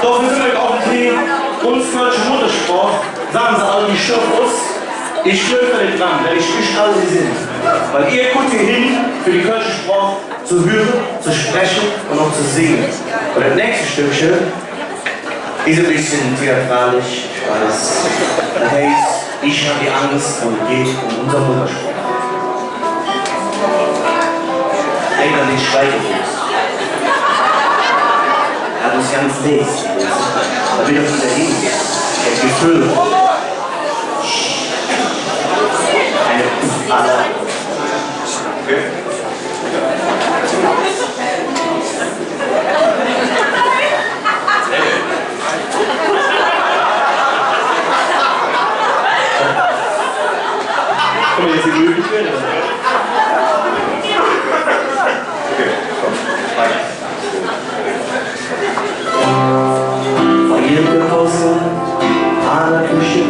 Doch, wir sind heute auf dem Team. Uns deutsche Muttersprache. Sagen sie alle, die Schöpfers. Ich schlürfe nicht dran, denn ich spreche alle, die sind. Weil ihr guckt hier hin, für die kölsche Sprache zu hören, zu sprechen und auch zu singen. Und das nächste Stückchen ist ein bisschen theatralisch, ich weiß. Das heißt, ich habe die Angst und geht um unser Muttersprache. Einer nicht schweigen muss. Er muss ganz lesen. Da wird er von der Linie. Er gefüllt. Eine Alle. Okay. Komm jetzt die Möglichkeit. Okay, komm, weiter. Fajrke Hause, Ana Küche.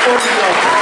Unglaublich.